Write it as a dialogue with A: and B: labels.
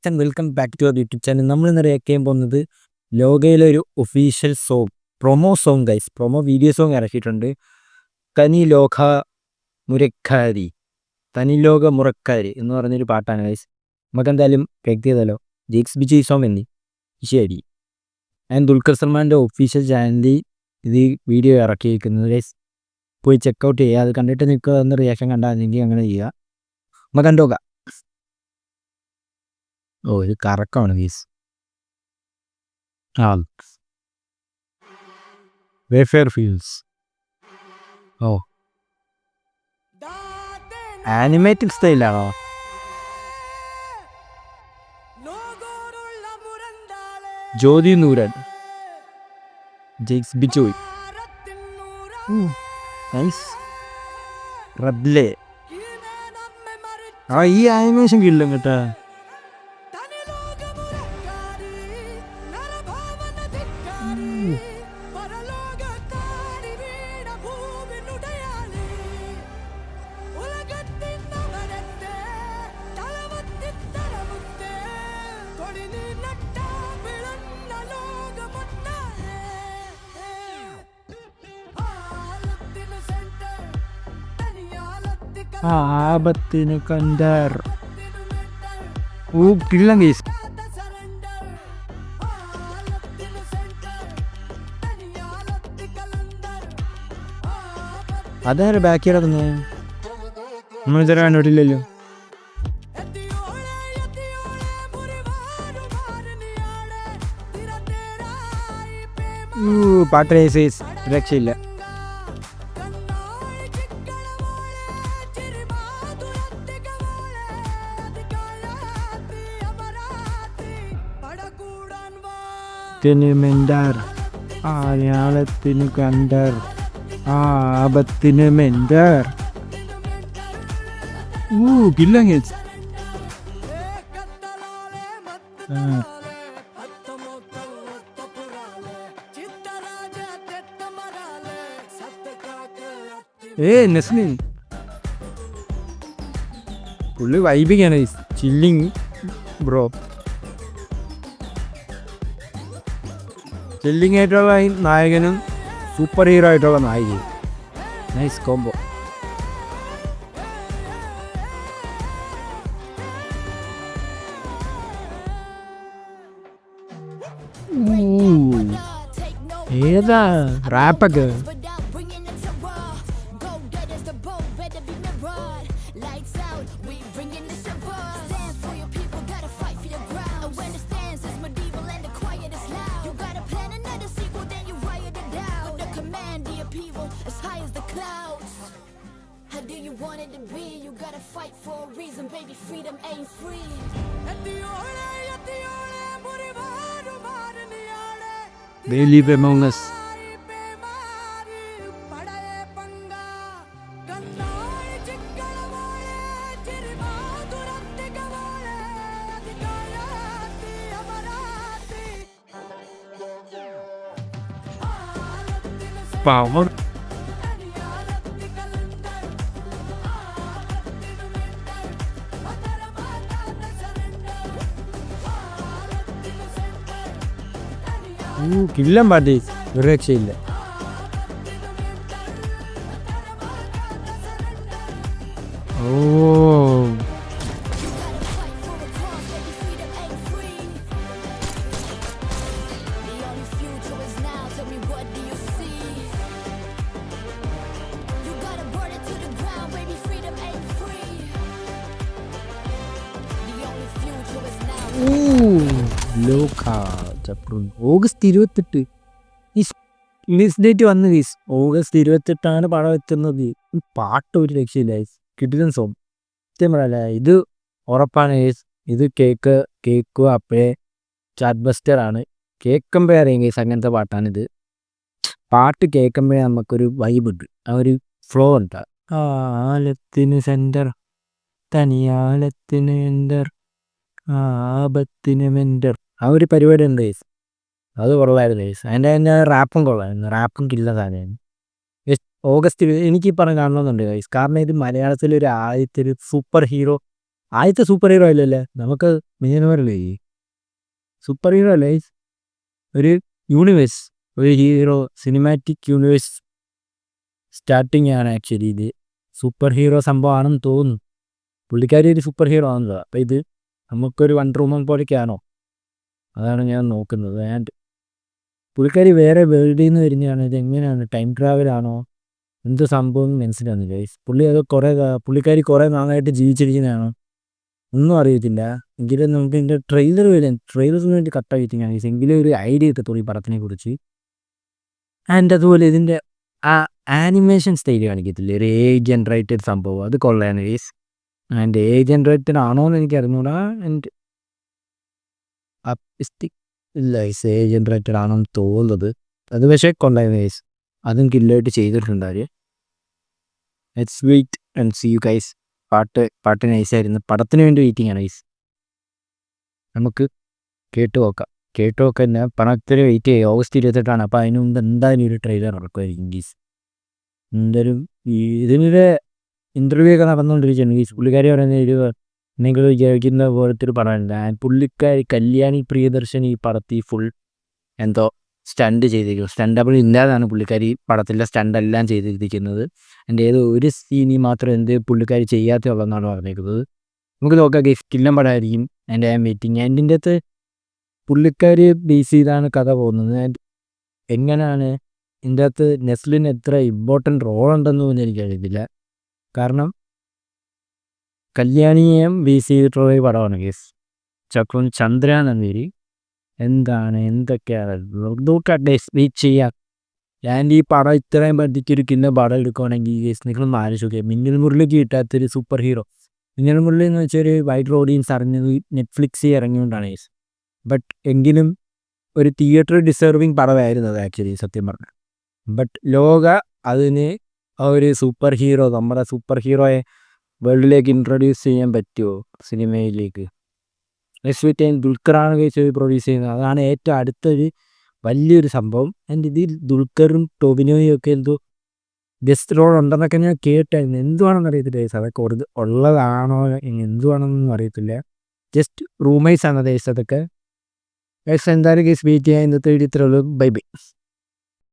A: And welcome back to our YouTube channel. നമ്മൾ ഇന്ന് react ചെയ്യാൻ പോകുന്നത് ലോകയിലെ ഒരു official song, promo song guys, promo video song ഇറക്കിയിട്ടുണ്ട്. തനി ലോക മുരക്കാരി, തനി ലോക മുറക്കാരി എന്ന് പറഞ്ഞൊരു പാട്ടാണ് ഗൈസ്. നമുക്ക് എന്തായാലും റിയാക്ട് ചെയ്താലോ. ജെയ്ക്സ് ബിജി സോങ് എന്നി ശരി. ആൻഡ് ദുൽഖർ സൽമാൻ്റെ ഒഫീഷ്യൽ ചാനലിൽ ഇത് വീഡിയോ ഇറക്കിയിരിക്കുന്നത് ഗൈസ്. പോയി ചെക്കൗട്ട് ചെയ്യുക. അത് കണ്ടിട്ട് നിൽക്കുക എന്ന് റിയാക്ഷൻ കണ്ടാൽ അങ്ങനെ ചെയ്യുക. നമുക്ക് കണ്ടോക്കാം. ഓ, ഇത് കറക്കമാണ് ഗീസ്. ആ വേഫെയർ ഫീൽസ്. ഓ, ആനിമേറ്റഡ് സ്റ്റൈലാണോ? ജ്യോതി നൂരൻ, ജെയ്ക്സ് ബിജോയ്, നൈസ്. റബ്ലെ, ആ ഈ ആനിമേഷൻ കിട്ടും കേട്ടാ. ആപത്തിന് കണ്ടർ. ഓ, കിള്ളം കേസ്. അതാരെ ബാക്കി കിടക്കുന്നു? നമ്മൾ ഇതുവരെ കണ്ടിട്ടില്ലല്ലോ. പാട്ട് രക്ഷയില്ല. മെന്റർ, ആയാളത്തിന് കണ്ടർ, ആപത്തിന് മെന്റർ. കില്ലങ്ങ. നസ്ലിൻ പുള്ളി വൈബിങ്ങാണ്, ചില്ലിങ് ബ്രോ. ചില്ലിങ് ആയിട്ടുള്ള നായകനും സൂപ്പർ ഹീറോ ആയിട്ടുള്ള നായികയും. Nice combo. ഏതാ റാപ്പൊക്കെ?
B: Do you want it to be? You gotta fight for a reason, baby. Freedom ain't free.
A: They live among us. Power. കില്ലം പാട്ടി, ഒരു രക്ഷയില്ല. ഓ, ഓഗസ്റ്റ് 28 റിലീസ് ഡേറ്റ് വന്നു ഗീസ്. August 28 പടം എത്തുന്നത്. പാട്ട് ഒരു രക്ഷയില്ല ഗീസ്. കിടിലൻ സോങ് സത്യം പറയല്ല. ഇത് ഉറപ്പാണ് ഗീസ്. ഇത് കേക്കും അപ്പോഴേ ചാറ്റ് ബസ്റ്റർ ആണ്. കേൾക്കുമ്പോഴേ അറിയാം ഗീസ് അങ്ങനത്തെ പാട്ടാണിത്. പാട്ട് കേൾക്കുമ്പോഴേ നമുക്കൊരു വൈബ് ഉണ്ട്, ആ ഒരു ഫ്ലോ ഉണ്ട്. ആലത്തിന് സെൻറ്റർ, തനിയാലത്തിന് എൻ്റർ, ആപത്തിന് മെൻ്റർ, ആ ഒരു പരിപാടി ഉണ്ട് ഗൈസ്. അത് കൊള്ളായിരുന്നു ഗൈസ്. അതിൻ്റെ തന്നെ റാപ്പും കൊള്ളായിരുന്നു. റാപ്പും കില്ല സാധനമായിരുന്നു. ഓഗസ്റ്റ് എനിക്ക് പറഞ്ഞ് കാണണമെന്നുണ്ട് ഗൈസ്. കാരണം ഇത് മലയാളത്തിലൊരു ആദ്യത്തെ ഒരു സൂപ്പർ ഹീറോ ആദ്യത്തെ സൂപ്പർ ഹീറോ അല്ലല്ലേ, നമുക്ക് മിനിയന്മാരല്ലേ സൂപ്പർ ഹീറോ അല്ലേ, ഒരു യൂണിവേഴ്സ്, ഒരു ഹീറോ സിനിമാറ്റിക് യൂണിവേഴ്സ് സ്റ്റാർട്ടിങ് ആണ് ആക്ച്വലി. ഇത് സൂപ്പർ ഹീറോ സംഭവമാണെന്ന് തോന്നുന്നു. പുള്ളിക്കാരി ഒരു സൂപ്പർ ഹീറോ ആണല്ലോ. അപ്പം ഇത് നമുക്കൊരു വണ്ടർ വുമൺ പോലെയൊക്കെയാണോ, അതാണ് ഞാൻ നോക്കുന്നത്. ആൻഡ് പുള്ളിക്കാരി വേറെ വേൾഡിൽ നിന്ന് വരുന്നതാണ്. ഇത് എങ്ങനെയാണ്, ടൈം ട്രാവലാണോ എന്ത് സംഭവം മനസ്സിലാവുന്നില്ല ഗൈസ്. പുള്ളിക്കാരി കുറേ നാളായിട്ട് ജീവിച്ചിരിക്കുന്നതാണോ ഒന്നും അറിയത്തില്ല. എങ്കിലും നമുക്ക് ഇതിൻ്റെ ട്രെയിലറിന് വേണ്ടി കട്ട വെയിറ്റിംഗ് ആണ് ഗൈസ്. എങ്കിലും ഒരു ഐഡിയ കിട്ടത്തുള്ളൂ ഈ പടത്തിനെ കുറിച്ച്. ആൻഡ് അതുപോലെ ഇതിൻ്റെ ആ ആനിമേഷൻ സ്റ്റൈൽ കാണിക്കത്തില്ല, ഒരു ജനറേറ്റഡ് സംഭവം, അത് കൊള്ളാണ് ഗൈസ്. ആൻഡ് ജനറേറ്റഡ് ആണോ എന്ന് എനിക്ക് അറിഞ്ഞൂടാ. ആൻഡ് ഇല്ല ഗൈസ്, ജനറേറ്റഡ് ആണെന്ന് തോന്നുന്നത്. അത് പക്ഷേ കൊള്ളായിരുന്നു ഗൈസ്, അതും കില്ലായിട്ട് ചെയ്തിട്ടുണ്ട് അവർ. Let's wait and see you guys. പാട്ട് നൈസായിരുന്നു. പടത്തിന് വേണ്ടി വെയിറ്റിംഗ് ആണ് ഗൈസ്. നമുക്ക് കേട്ട് നോക്കാം. ഞാൻ പണത്തിന് വെയിറ്റ് ചെയ്യും. August 28 അപ്പോൾ അതിന് മുമ്പ് എന്തായാലും ഒരു ട്രെയിലർ ഇറക്കുമായിരിക്കും ഗീസ്. എന്തായാലും ഇതിൻ്റെ ഇൻ്റർവ്യൂ ഒക്കെ നടന്നുകൊണ്ടിരിക്കുകയാണ് ഗീസ്. പുള്ളിക്കാരി പറയുന്ന നിങ്ങൾ വിചാരിക്കുന്ന പോലത്തെ ഒരു പടമല്ല. പുള്ളിക്കാരി കല്യാണി പ്രിയദർശൻ ഈ പടത്തിൽ ഫുൾ എന്തോ സ്റ്റണ്ട് ചെയ്തിരിക്കുന്നു. സ്റ്റണ്ട് ഡബിൾ ഇല്ലാതാണ് പുള്ളിക്കാരി പടത്തിലെ സ്റ്റണ്ടെല്ലാം ചെയ്തിരിക്കുന്നത്. എൻ്റെ ഏതോ ഒരു സീനി മാത്രം പുള്ളിക്കാരി ചെയ്യാത്തുള്ളതെന്നാണ് പറഞ്ഞിരിക്കുന്നത്. നമുക്ക് നോക്കാം ഗൈസ്, കില്ലം പടമായിരിക്കും. എൻ്റെ വെയിറ്റിംഗ്. ഇതിൻ്റെ അകത്ത് പുള്ളിക്കാരി ബേസ് ചെയ്താണ് കഥ പോകുന്നത്. ആൻഡ് എങ്ങനെയാണ് ഇതിൻ്റെ അകത്ത് നെസ്ലിന് എത്ര ഇമ്പോർട്ടൻ്റ് റോൾ ഉണ്ടെന്ന് പോലും എനിക്കറിയത്തില്ല. കാരണം കല്യാണിയെയും ബേസ് ചെയ്തിട്ടുള്ള ഒരു പടമാണ് ഗൈസ്. ചന്ദ്ര എന്ന പേര്. എന്തൊക്കെയാണ് വെയിറ്റ് ചെയ്യാം. ഞാൻ ഈ പടം ഇത്രയും ബഡ്ജറ്റ് കിന്ന പടം എടുക്കുകയാണെങ്കിൽ ഗൈസ് നിങ്ങളൊന്ന് ആലോചിച്ച് നോക്കിയാൽ, മിന്നൽ മുരളിക്ക് കിട്ടാത്തൊരു സൂപ്പർ ഹീറോ. മിന്നൽ മുരളി എന്ന് വെച്ചാൽ ഒരു വൈഡ് ഓഡിയൻസ് അറിഞ്ഞത് നെറ്റ്ഫ്ലിക്സിൽ ഇറങ്ങിയോണ്ടാണ് ഗൈസ്. ബട്ട് എങ്കിലും ഒരു തിയേറ്റർ ഡിസേർവിങ് പടമായിരുന്നു അത് ആക്ച്വലി, സത്യം പറഞ്ഞാൽ. ബട്ട് ലോക അതിന് ആ ഒരു സൂപ്പർ ഹീറോ, നമ്മുടെ സൂപ്പർ ഹീറോയെ വേൾഡിലേക്ക് ഇൻട്രൊഡ്യൂസ് ചെയ്യാൻ പറ്റുമോ സിനിമയിലേക്ക്? നെക്സ്റ്റ് ടൈം ദുൽഖറാണ് കഴിച്ച് പ്രൊഡ്യൂസ് ചെയ്യുന്നത്. അതാണ് ഏറ്റവും അടുത്തൊരു വലിയൊരു സംഭവം. ആൻഡ് ഇതിൽ ദുൽഖറും ടോവിനോയും ഒക്കെ എന്തോ ഗസ്റ്റ് റോൾ ഉണ്ടെന്നൊക്കെ ഞാൻ കേട്ടായിരുന്നു. എന്തുവാണെന്ന് അറിയത്തില്ല ഗൈസ്, അതൊക്കെ ഉള്ളതാണോ എന്തുവാണെന്നൊന്നും അറിയത്തില്ല. ജസ്റ്റ് റൂമേഴ്സ് ആണ് ഗൈസ് അതൊക്കെ. ഗൈസ് എന്തായാലും ഗൈസ് വെയിറ്റ് ചെയ്യാൻ ഇന്നത്തെ വീഡിയോ ഇത്രയുള്ളൂ. Bye by.